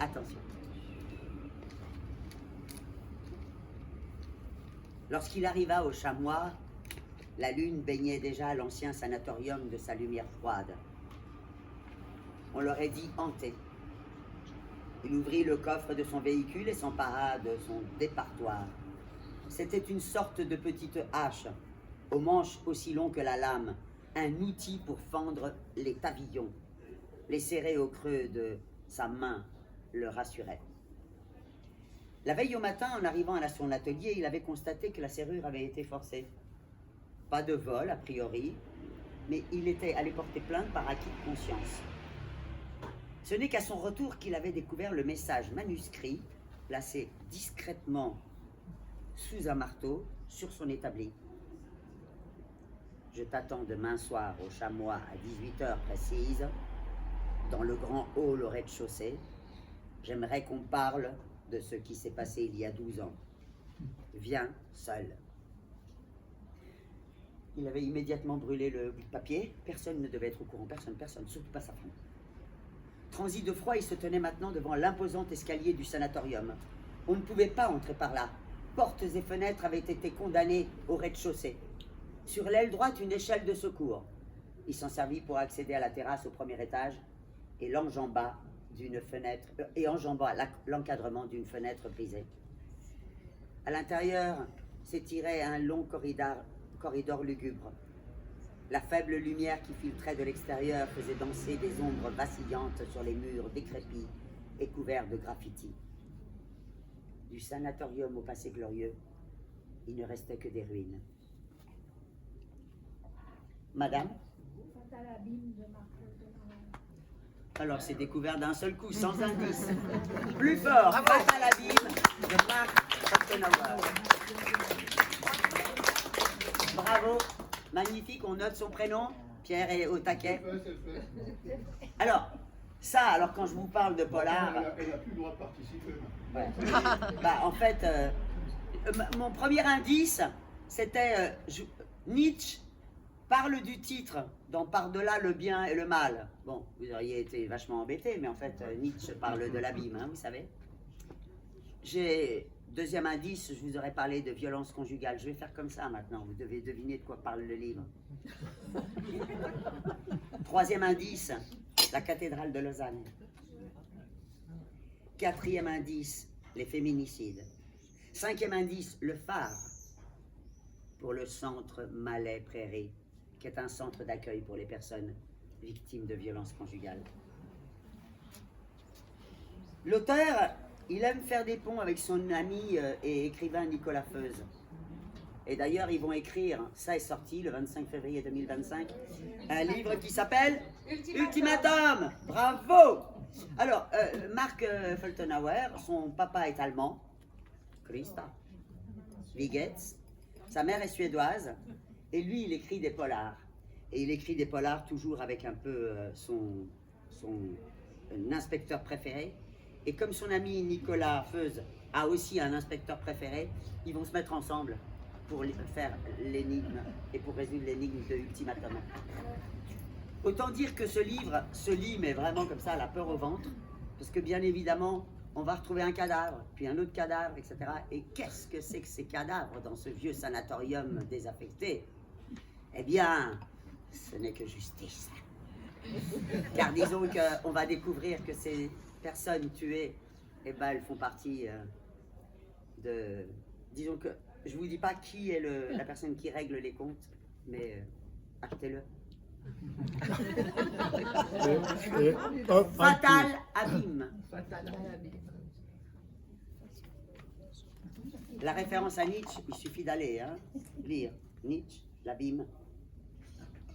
Attention. Lorsqu'il arriva au Chamois, la lune baignait déjà l'ancien sanatorium de sa lumière froide. On l'aurait dit hanté. Il ouvrit le coffre de son véhicule et s'empara de son départoir. C'était une sorte de petite hache, aux manches aussi longs que la lame, un outil pour fendre les pavillons. Les serrer au creux de sa main le rassurait. La veille au matin, en arrivant à son atelier, il avait constaté que la serrure avait été forcée. Pas de vol, a priori, mais il était allé porter plainte par acquis de conscience. Ce n'est qu'à son retour qu'il avait découvert le message manuscrit, placé discrètement sous un marteau sur son établi. Je t'attends demain soir au Chamois à 18h précise, dans le grand hall au rez-de-chaussée. J'aimerais qu'on parle de ce qui s'est passé il y a 12 ans. Viens seul. Il avait immédiatement brûlé le bout de papier. Personne ne devait être au courant, personne, surtout pas sa femme. Transi de froid, il se tenait maintenant devant l'imposant escalier du sanatorium. On ne pouvait pas entrer par là. Portes et fenêtres avaient été condamnées au rez-de-chaussée. Sur l'aile droite, une échelle de secours. Il s'en servit pour accéder à la terrasse au premier étage et l'enjamba d'une fenêtre l'encadrement d'une fenêtre brisée. À l'intérieur s'étirait un long corridor lugubre. La faible lumière qui filtrait de l'extérieur faisait danser des ombres vacillantes sur les murs décrépits et couverts de graffitis. Du sanatorium au passé glorieux, il ne restait que des ruines. Madame ? Alors c'est découvert d'un seul coup, sans indice. Plus fort, Fatal Abîme de Marc Falkenauer. Bravo, magnifique, on note son prénom. Pierre est au taquet. Alors, quand je vous parle de polar... Elle n'a plus le droit de participer. Ouais. En fait, mon premier indice, c'était Nietzsche parle du titre dans Par-delà le bien et le mal. Bon, vous auriez été vachement embêté, mais en fait, Nietzsche parle de l'abîme, hein, vous savez. Deuxième indice, je vous aurais parlé de violence conjugale. Je vais faire comme ça maintenant, vous devez deviner de quoi parle le livre. Troisième indice, la cathédrale de Lausanne. Quatrième indice, les féminicides. Cinquième indice, le phare pour le centre Malais-Prairie, qui est un centre d'accueil pour les personnes victimes de violences conjugales. L'auteur, il aime faire des ponts avec son ami et écrivain Nicolas Feuze. Et d'ailleurs, ils vont écrire, ça est sorti le 25 février 2025, un livre qui s'appelle Ultimatum. Bravo! Alors, Marc Falkenauer, son papa est allemand, Christa Wigetz, sa mère est suédoise, et lui, il écrit des polars. Et il écrit des polars toujours avec un peu son inspecteur préféré. Et comme son ami Nicolas Feuze a aussi un inspecteur préféré, ils vont se mettre ensemble pour faire l'énigme et pour résoudre l'énigme de Ultimatum. Autant dire que ce livre se lit, mais vraiment comme ça, à la peur au ventre, parce que bien évidemment, on va retrouver un cadavre, puis un autre cadavre, etc. Et qu'est-ce que c'est que ces cadavres dans ce vieux sanatorium désaffecté? Eh bien, ce n'est que justice. Car disons qu'on va découvrir que ces personnes tuées, eh ben, elles font partie de... Disons que je ne vous dis pas qui est la personne qui règle les comptes, mais achetez-le. Fatal Abîme. La référence à Nietzsche, il suffit d'aller lire Nietzsche, l'abîme.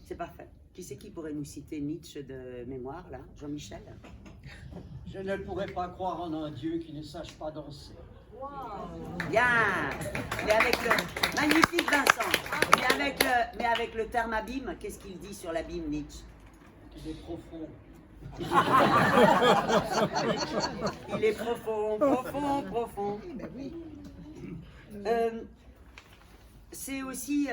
C'est parfait. Qui c'est qui pourrait nous citer Nietzsche de mémoire, là? Jean-Michel? Je ne pourrais pas croire en un Dieu qui ne sache pas danser. Bien. Mais avec le... Magnifique, Vincent. Mais avec le terme abîme, qu'est-ce qu'il dit sur l'abîme, Nietzsche? Il est profond. Il est profond, profond, profond. C'est aussi,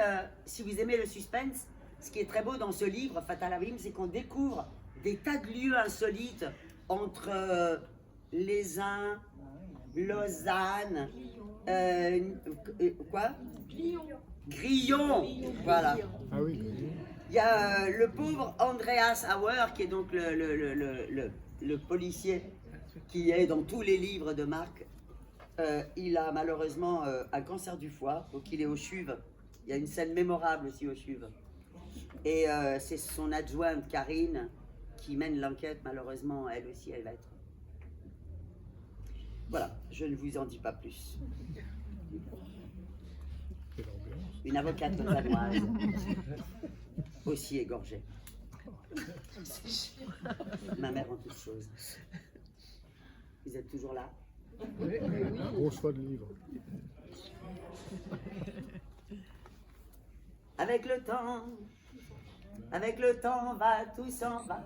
si vous aimez le suspense, ce qui est très beau dans ce livre, Fatal Abîme, c'est qu'on découvre des tas de lieux insolites entre Les Uns, Lausanne, quoi? Grillon, voilà. Ah oui. Il y a le pauvre Andreas Auer, qui est donc le policier qui est dans tous les livres de Marc. Il a malheureusement un cancer du foie, donc il est au CHUV. Il y a une scène mémorable aussi au CHUV. Et c'est son adjointe Karine qui mène l'enquête, malheureusement, elle aussi, elle va être... Voilà, je ne vous en dis pas plus. Une avocate lausannoise, aussi égorgée. Ma mère en toutes choses. Vous êtes toujours là? Grosse fois de livre. Avec le temps va, tout s'en va.